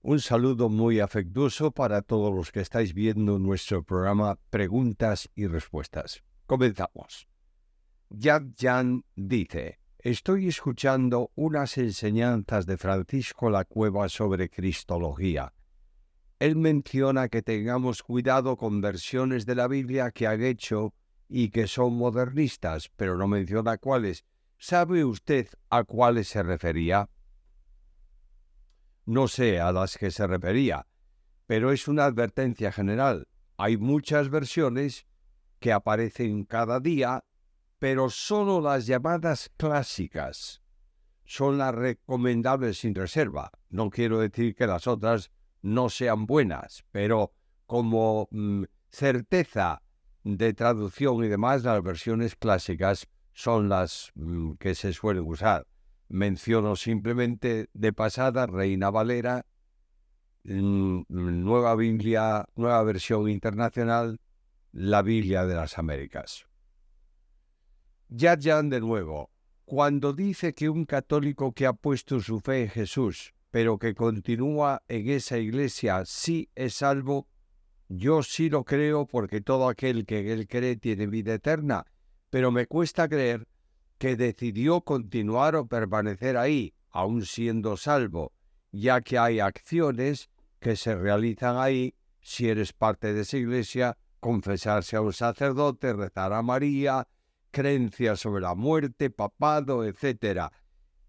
Un saludo muy afectuoso para todos los que estáis viendo nuestro programa Preguntas y Respuestas. Comenzamos. Yad Jan dice, estoy escuchando unas enseñanzas de Francisco La Cueva sobre Cristología. Él menciona que tengamos cuidado con versiones de la Biblia que han hecho y que son modernistas, pero no menciona cuáles. ¿Sabe usted a cuáles se refería? No sé a las que se refería, pero es una advertencia general. Hay muchas versiones que aparecen cada día, pero solo las llamadas clásicas son las recomendables sin reserva. No quiero decir que las otras no sean buenas, pero como certeza de traducción y demás, las versiones clásicas son las que se suelen usar. Menciono simplemente de pasada Reina Valera, Nueva Biblia, Nueva Versión Internacional, la Biblia de las Américas. Yad Jan de nuevo, cuando dice que un católico que ha puesto su fe en Jesús, pero que continúa en esa iglesia, sí es salvo, yo sí lo creo porque todo aquel que en él cree tiene vida eterna, pero me cuesta creer que decidió continuar o permanecer ahí, aun siendo salvo, ya que hay acciones que se realizan ahí, si eres parte de esa iglesia, confesarse a un sacerdote, rezar a María, creencias sobre la muerte, papado, etc.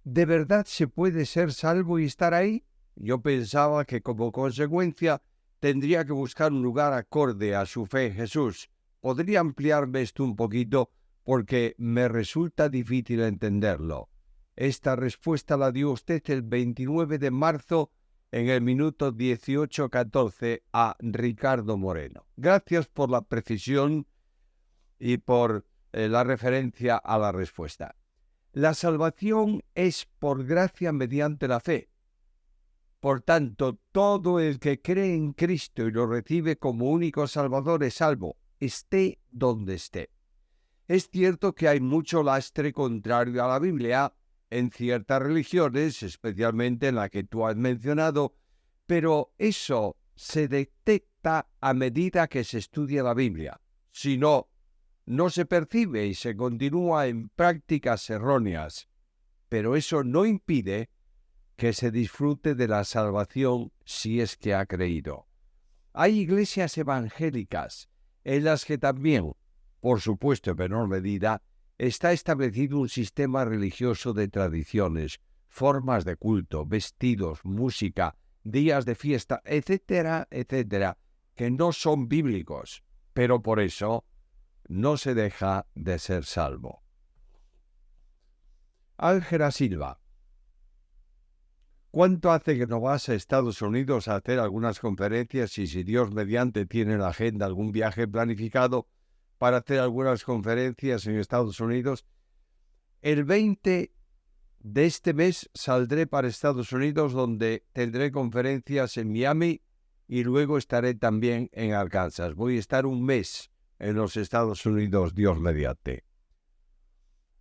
¿De verdad se puede ser salvo y estar ahí? Yo pensaba que como consecuencia tendría que buscar un lugar acorde a su fe en Jesús. ¿Podría ampliarme esto un poquito? Porque me resulta difícil entenderlo. Esta respuesta la dio usted el 29 de marzo en el minuto 18:14 a Ricardo Moreno. Gracias por la precisión y por la referencia a la respuesta. La salvación es por gracia mediante la fe. Por tanto, todo el que cree en Cristo y lo recibe como único Salvador es salvo, esté donde esté. Es cierto que hay mucho lastre contrario a la Biblia en ciertas religiones, especialmente en la que tú has mencionado, pero eso se detecta a medida que se estudia la Biblia. Si no, no se percibe y se continúa en prácticas erróneas. Pero eso no impide que se disfrute de la salvación si es que ha creído. Hay iglesias evangélicas en las que también, por supuesto en menor medida, está establecido un sistema religioso de tradiciones, formas de culto, vestidos, música, días de fiesta, etcétera, etcétera, que no son bíblicos, pero por eso no se deja de ser salvo. Ángela Silva, ¿cuánto hace que no vas a Estados Unidos a hacer algunas conferencias y si Dios mediante tiene en la agenda algún viaje planificado para hacer algunas conferencias en Estados Unidos? El 20 de este mes saldré para Estados Unidos, donde tendré conferencias en Miami y luego estaré también en Arkansas. Voy a estar un mes en los Estados Unidos, Dios mediante.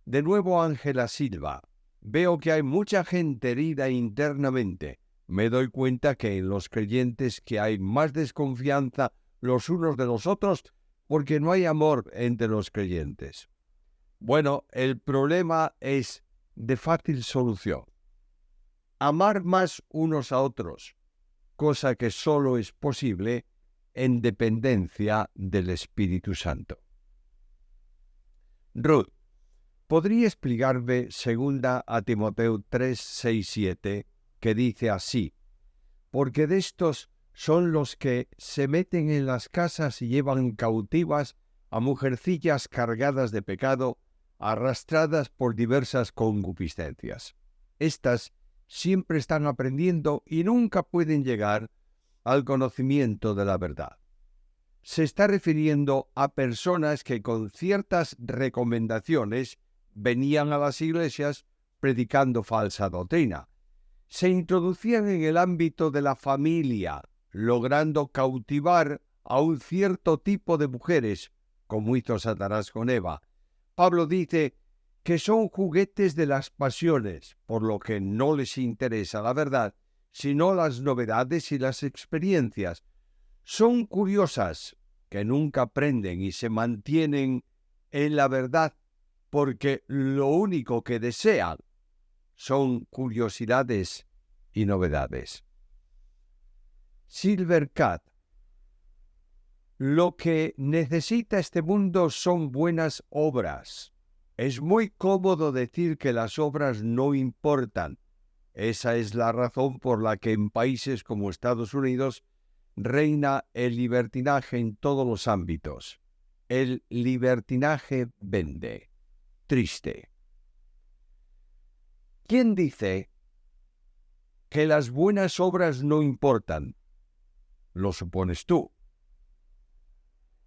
De nuevo Ángela Silva. Veo que hay mucha gente herida internamente. Me doy cuenta que en los creyentes que hay más desconfianza los unos de los otros porque no hay amor entre los creyentes. Bueno, el problema es de fácil solución. Amar más unos a otros, cosa que solo es posible en dependencia del Espíritu Santo. Ruth, ¿podría explicarme 2 Timoteo 3, 6, 7, que dice así? Porque de estos son los que se meten en las casas y llevan cautivas a mujercillas cargadas de pecado, arrastradas por diversas concupiscencias. Estas siempre están aprendiendo y nunca pueden llegar al conocimiento de la verdad. Se está refiriendo a personas que con ciertas recomendaciones venían a las iglesias predicando falsa doctrina. Se introducían en el ámbito de la familia, logrando cautivar a un cierto tipo de mujeres, como hizo Satanás con Eva. Pablo dice que son juguetes de las pasiones, por lo que no les interesa la verdad, sino las novedades y las experiencias. Son curiosas, que nunca aprenden y se mantienen en la verdad, porque lo único que desean son curiosidades y novedades. Silver Cat: lo que necesita este mundo son buenas obras. Es muy cómodo decir que las obras no importan. Esa es la razón por la que en países como Estados Unidos reina el libertinaje en todos los ámbitos. El libertinaje vende. Triste. ¿Quién dice que las buenas obras no importan? Lo supones tú.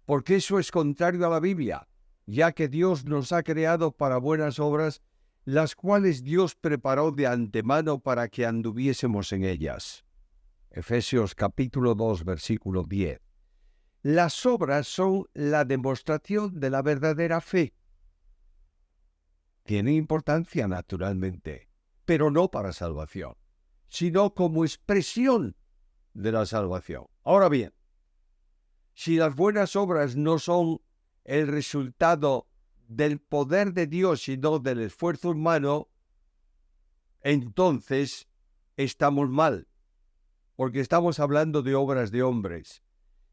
Porque eso es contrario a la Biblia, ya que Dios nos ha creado para buenas obras, las cuales Dios preparó de antemano para que anduviésemos en ellas. Efesios capítulo 2, versículo 10. Las obras son la demostración de la verdadera fe. Tienen importancia, naturalmente, pero no para salvación, sino como expresión de la salvación. Ahora bien, si las buenas obras no son el resultado del poder de Dios, sino del esfuerzo humano, entonces estamos mal, porque estamos hablando de obras de hombres.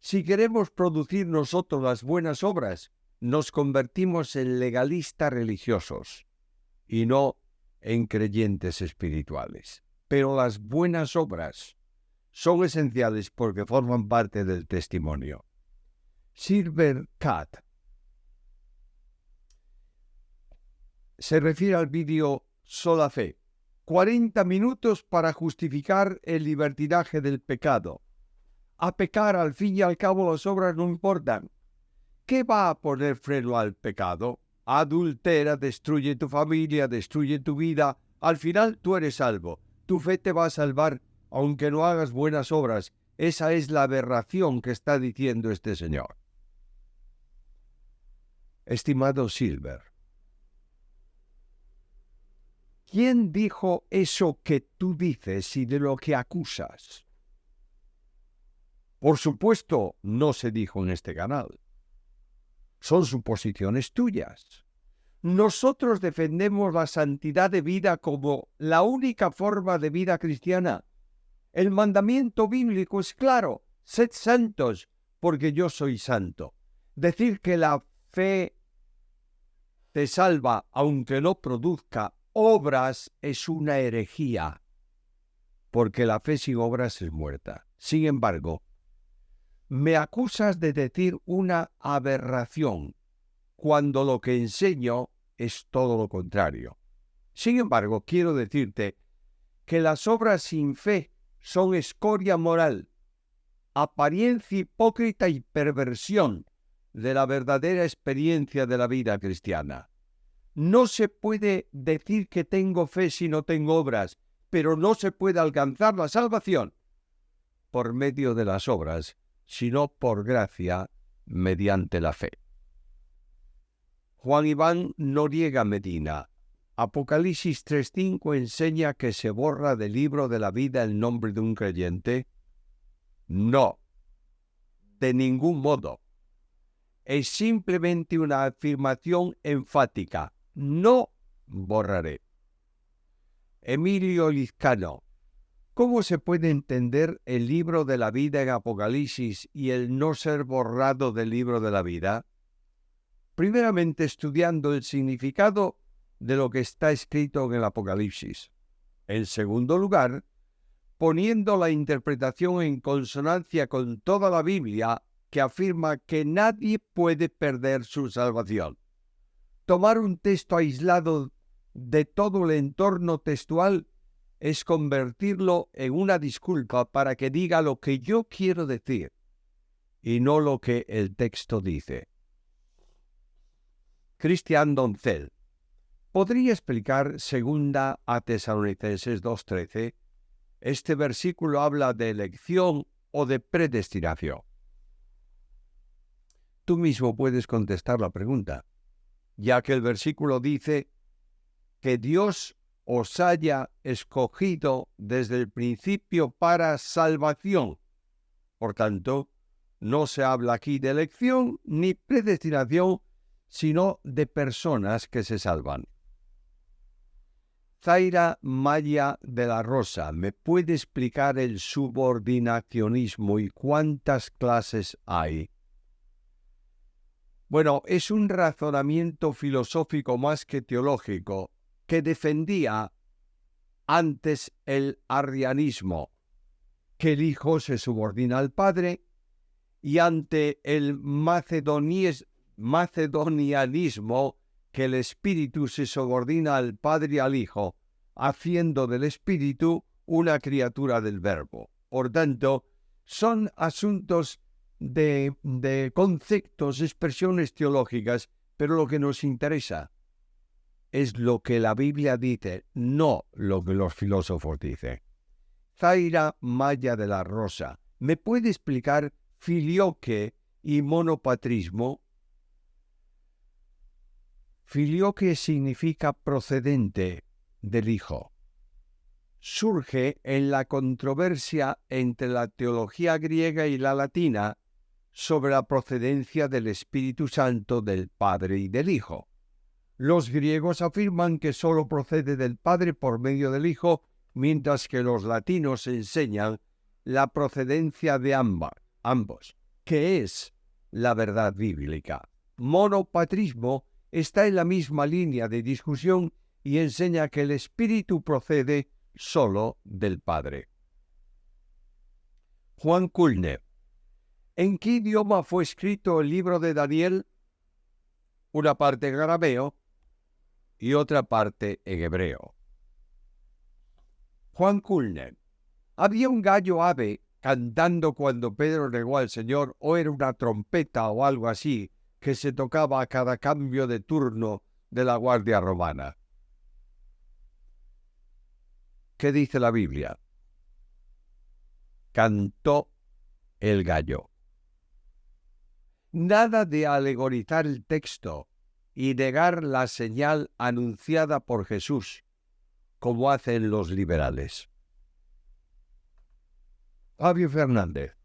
Si queremos producir nosotros las buenas obras, nos convertimos en legalistas religiosos y no en creyentes espirituales. Pero las buenas obras son esenciales porque forman parte del testimonio. Silver Cat se refiere al vídeo Sola Fe. 40 minutos para justificar el libertinaje del pecado. A pecar, al fin y al cabo, las obras no importan. ¿Qué va a poner freno al pecado? Adultera, destruye tu familia, destruye tu vida. Al final tú eres salvo. Tu fe te va a salvar, aunque no hagas buenas obras. Esa es la aberración que está diciendo este señor. Estimado Silver, ¿quién dijo eso que tú dices y de lo que acusas? Por supuesto, no se dijo en este canal. Son suposiciones tuyas. Nosotros defendemos la santidad de vida como la única forma de vida cristiana. El mandamiento bíblico es claro: sed santos, porque yo soy santo. Decir que la fe te salva aunque no produzca obras es una herejía, porque la fe sin obras es muerta. Sin embargo, me acusas de decir una aberración, cuando lo que enseño es todo lo contrario. Sin embargo, quiero decirte que las obras sin fe son escoria moral, apariencia hipócrita y perversión de la verdadera experiencia de la vida cristiana. No se puede decir que tengo fe si no tengo obras, pero no se puede alcanzar la salvación por medio de las obras, sino por gracia mediante la fe. Juan Iván Noriega Medina. Apocalipsis 3:5 enseña que se borra del libro de la vida el nombre de un creyente. No, de ningún modo. Es simplemente una afirmación enfática: no borraré. Emilio Lizcano. ¿Cómo se puede entender el libro de la vida en Apocalipsis y el no ser borrado del libro de la vida? Primeramente, estudiando el significado de lo que está escrito en el Apocalipsis. En segundo lugar, poniendo la interpretación en consonancia con toda la Biblia, que afirma que nadie puede perder su salvación. Tomar un texto aislado de todo el entorno textual es convertirlo en una disculpa para que diga lo que yo quiero decir y no lo que el texto dice. Cristian Doncel. ¿Podría explicar 2 Tesalonicenses 2:13? Este versículo habla de elección o de predestinación. Tú mismo puedes contestar la pregunta, ya que el versículo dice que Dios os haya escogido desde el principio para salvación. Por tanto, no se habla aquí de elección ni predestinación, sino de personas que se salvan. Zaira Maya de la Rosa, ¿me puede explicar el subordinacionismo y cuántas clases hay? Bueno, es un razonamiento filosófico más que teológico que defendía antes el arrianismo, que el Hijo se subordina al Padre, y ante el macedonianismo, que el Espíritu se subordina al Padre y al Hijo, haciendo del Espíritu una criatura del Verbo. Por tanto, son asuntos de conceptos, expresiones teológicas, pero lo que nos interesa es lo que la Biblia dice, no lo que los filósofos dicen. Zaira Maya de la Rosa, ¿me puede explicar filioque y monopatrismo? Filioque significa procedente del Hijo. Surge en la controversia entre la teología griega y la latina sobre la procedencia del Espíritu Santo del Padre y del Hijo. Los griegos afirman que sólo procede del Padre por medio del Hijo, mientras que los latinos enseñan la procedencia de ambos, que es la verdad bíblica. Monopatrismo está en la misma línea de discusión y enseña que el Espíritu procede solo del Padre. Juan Kulner, ¿en qué idioma fue escrito el libro de Daniel? Una parte en arameo y otra parte en hebreo. Juan Kulner, ¿había un gallo ave cantando cuando Pedro negó al Señor, o era una trompeta o algo así que se tocaba a cada cambio de turno de la Guardia Romana? ¿Qué dice la Biblia? Cantó el gallo. Nada de alegorizar el texto y negar la señal anunciada por Jesús, como hacen los liberales. Fabio Fernández,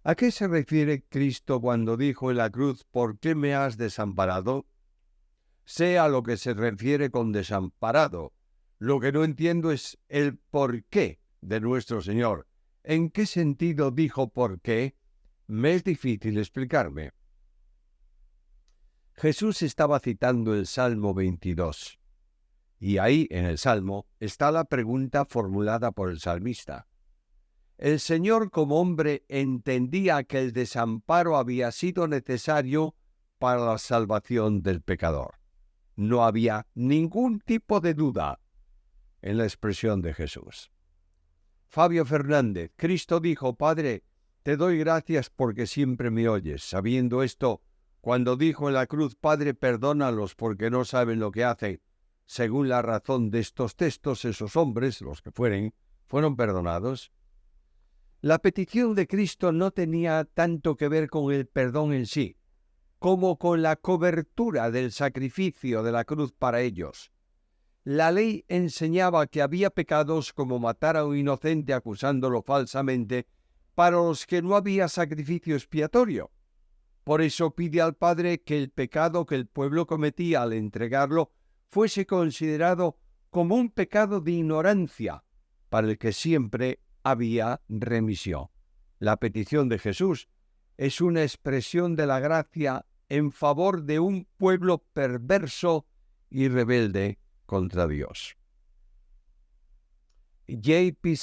¿a qué se refiere Cristo cuando dijo en la cruz, ¿por qué me has desamparado? Sé a lo que se refiere con desamparado. Lo que no entiendo es el por qué de nuestro Señor. ¿En qué sentido dijo por qué? Me es difícil explicarme. Jesús estaba citando el Salmo 22. Y ahí, en el Salmo, está la pregunta formulada por el salmista. El Señor, como hombre, entendía que el desamparo había sido necesario para la salvación del pecador. No había ningún tipo de duda en la expresión de Jesús. Fabio Fernández, Cristo dijo, Padre, te doy gracias porque siempre me oyes. Sabiendo esto, cuando dijo en la cruz, Padre, perdónalos porque no saben lo que hacen, según la razón de estos textos, esos hombres, los que fueron perdonados. La petición de Cristo no tenía tanto que ver con el perdón en sí, como con la cobertura del sacrificio de la cruz para ellos. La ley enseñaba que había pecados como matar a un inocente acusándolo falsamente, para los que no había sacrificio expiatorio. Por eso pide al Padre que el pecado que el pueblo cometía al entregarlo fuese considerado como un pecado de ignorancia, para el que siempre había remisión. La petición de Jesús es una expresión de la gracia en favor de un pueblo perverso y rebelde contra Dios. J.P.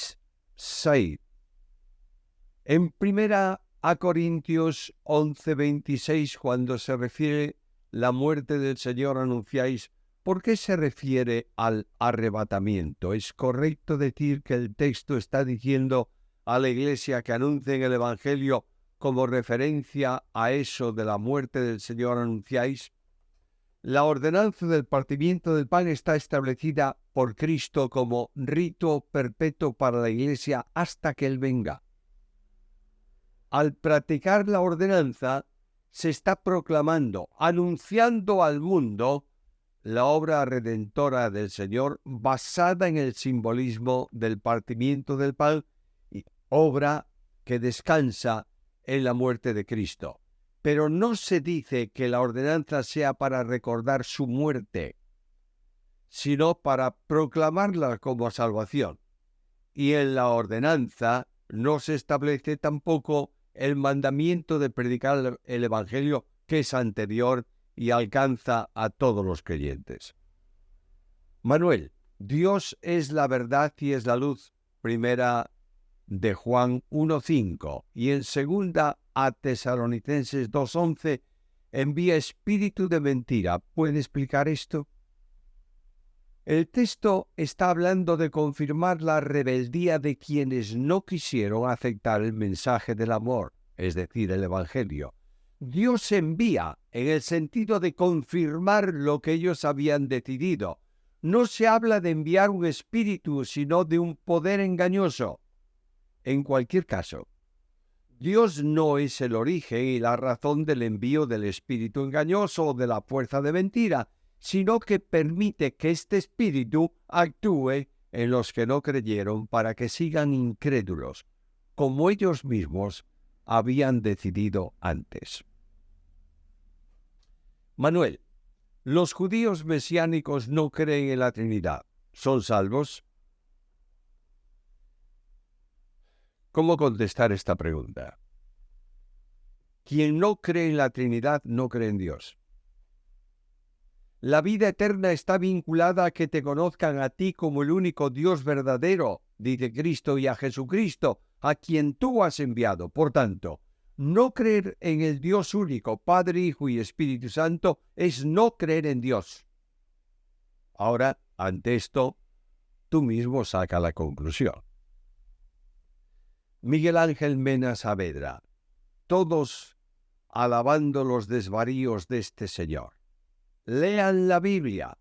Said, en 1 Corintios 11:26, cuando se refiere la muerte del Señor anunciáis, ¿por qué se refiere al arrebatamiento? ¿Es correcto decir que el texto está diciendo a la iglesia que anuncien el Evangelio como referencia a eso de la muerte del Señor anunciáis? La ordenanza del partimiento del pan está establecida por Cristo como rito perpetuo para la iglesia hasta que Él venga. Al practicar la ordenanza, se está proclamando, anunciando al mundo la obra redentora del Señor basada en el simbolismo del partimiento del pan, y obra que descansa en la muerte de Cristo. Pero no se dice que la ordenanza sea para recordar su muerte, sino para proclamarla como salvación. Y en la ordenanza no se establece tampoco el mandamiento de predicar el Evangelio, que es anterior y alcanza a todos los creyentes. Manuel, Dios es la verdad y es la luz. Primera de Juan 1:5, y en segunda a Tesalonicenses 2:11 envía espíritu de mentira. ¿Puede explicar esto? El texto está hablando de confirmar la rebeldía de quienes no quisieron aceptar el mensaje del amor, es decir, el Evangelio. Dios envía en el sentido de confirmar lo que ellos habían decidido. No se habla de enviar un espíritu, sino de un poder engañoso. En cualquier caso, Dios no es el origen y la razón del envío del espíritu engañoso o de la fuerza de mentira, sino que permite que este espíritu actúe en los que no creyeron para que sigan incrédulos, como ellos mismos habían decidido antes. Manuel, los judíos mesiánicos no creen en la Trinidad. ¿Son salvos? ¿Cómo contestar esta pregunta? Quien no cree en la Trinidad no cree en Dios. La vida eterna está vinculada a que te conozcan a ti como el único Dios verdadero, dice Cristo, y a Jesucristo, a quien tú has enviado. Por tanto, no creer en el Dios único, Padre, Hijo y Espíritu Santo, es no creer en Dios. Ahora, ante esto, tú mismo saca la conclusión. Miguel Ángel Mena Saavedra, todos alabando los desvaríos de este señor. Lean la Biblia.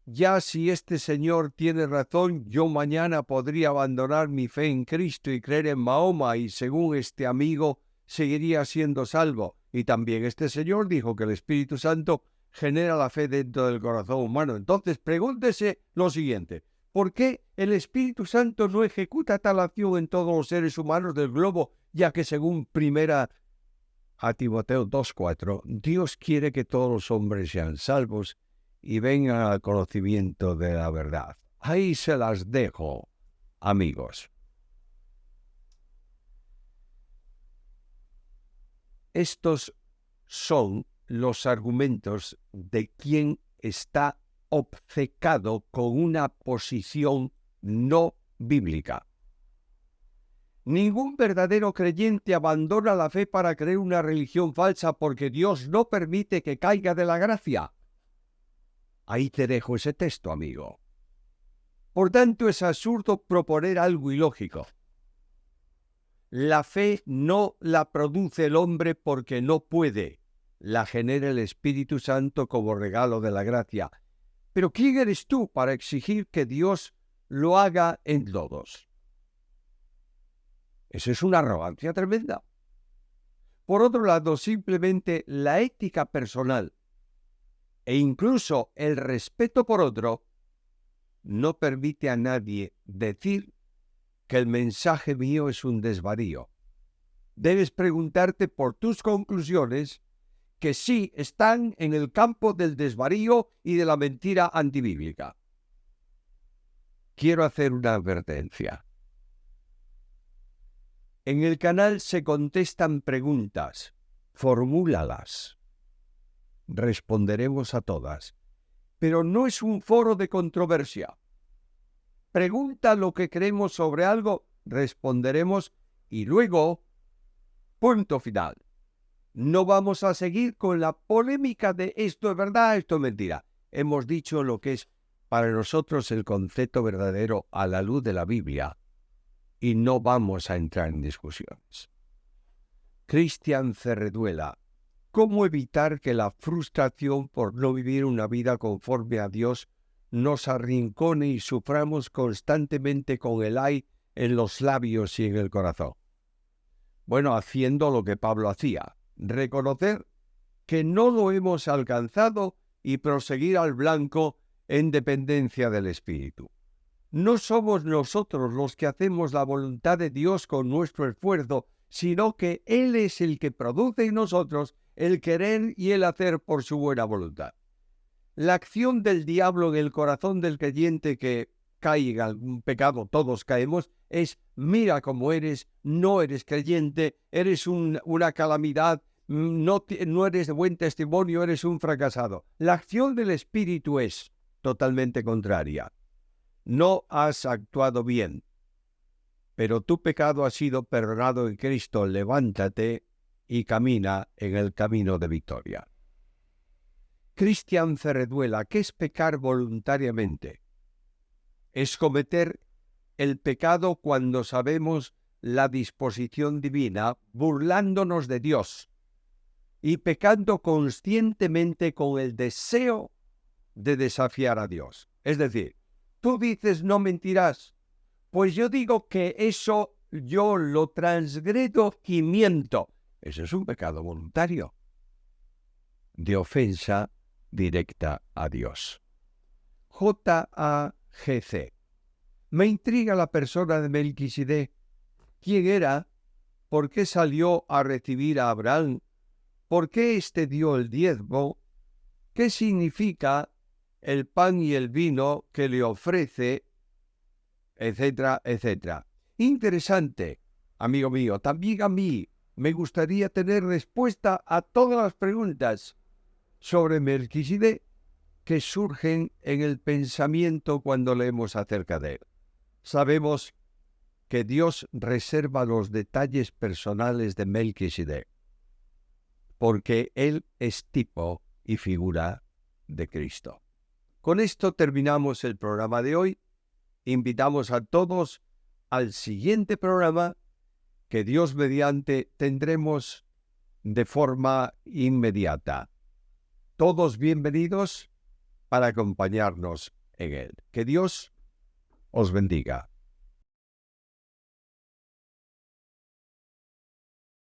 Ya si este señor tiene razón, yo mañana podría abandonar mi fe en Cristo y creer en Mahoma, y según este amigo, seguiría siendo salvo. Y también este señor dijo que el Espíritu Santo genera la fe dentro del corazón humano. Entonces pregúntese lo siguiente: ¿por qué el Espíritu Santo no ejecuta tal acción en todos los seres humanos del globo, ya que según primera a Timoteo 2:4, Dios quiere que todos los hombres sean salvos y vengan al conocimiento de la verdad? Ahí se las dejo, amigos. Estos son los argumentos de quien está obcecado con una posición no bíblica. Ningún verdadero creyente abandona la fe para creer una religión falsa porque Dios no permite que caiga de la gracia. Ahí te dejo ese texto, amigo. Por tanto, es absurdo proponer algo ilógico. La fe no la produce el hombre porque no puede. La genera el Espíritu Santo como regalo de la gracia. Pero ¿quién eres tú para exigir que Dios lo haga en todos? Eso es una arrogancia tremenda. Por otro lado, simplemente la ética personal e incluso el respeto por otro no permite a nadie decir que el mensaje mío es un desvarío. Debes preguntarte por tus conclusiones, que sí están en el campo del desvarío y de la mentira antibíblica. Quiero hacer una advertencia. En el canal se contestan preguntas. Formúlalas. Responderemos a todas. Pero no es un foro de controversia. Pregunta lo que creemos sobre algo, responderemos y luego, punto final. No vamos a seguir con la polémica de esto es verdad, esto es mentira. Hemos dicho lo que es para nosotros el concepto verdadero a la luz de la Biblia y no vamos a entrar en discusiones. Cristian Cerreduela, ¿cómo evitar que la frustración por no vivir una vida conforme a Dios nos arrincone y suframos constantemente con el ay en los labios y en el corazón? Bueno, haciendo lo que Pablo hacía, reconocer que no lo hemos alcanzado y proseguir al blanco en dependencia del Espíritu. No somos nosotros los que hacemos la voluntad de Dios con nuestro esfuerzo, sino que Él es el que produce en nosotros el querer y el hacer por su buena voluntad. La acción del diablo en el corazón del creyente que caiga en algún pecado, todos caemos, es: mira cómo eres, no eres creyente, eres una calamidad, no eres de buen testimonio, eres un fracasado. La acción del Espíritu es totalmente contraria. No has actuado bien, pero tu pecado ha sido perdonado en Cristo. Levántate y camina en el camino de victoria. Cristian Cerreduela, ¿qué es pecar voluntariamente? Es cometer el pecado cuando sabemos la disposición divina, burlándonos de Dios y pecando conscientemente con el deseo de desafiar a Dios. Es decir, tú dices no mentirás, pues yo digo que eso yo lo transgredo y miento. Eso es un pecado voluntario de ofensa directa a Dios. J.A.G.C. Me intriga la persona de Melquisedec. ¿Quién era? ¿Por qué salió a recibir a Abraham? ¿Por qué éste dio el diezmo? ¿Qué significa el pan y el vino que le ofrece? Etcétera, etcétera. Interesante, amigo mío. También a mí me gustaría tener respuesta a todas las preguntas sobre Melquisedec que surgen en el pensamiento cuando leemos acerca de él. Sabemos que Dios reserva los detalles personales de Melquisedec, porque él es tipo y figura de Cristo. Con esto terminamos el programa de hoy. Invitamos a todos al siguiente programa que Dios mediante tendremos de forma inmediata. Todos bienvenidos para acompañarnos en él. Que Dios os bendiga.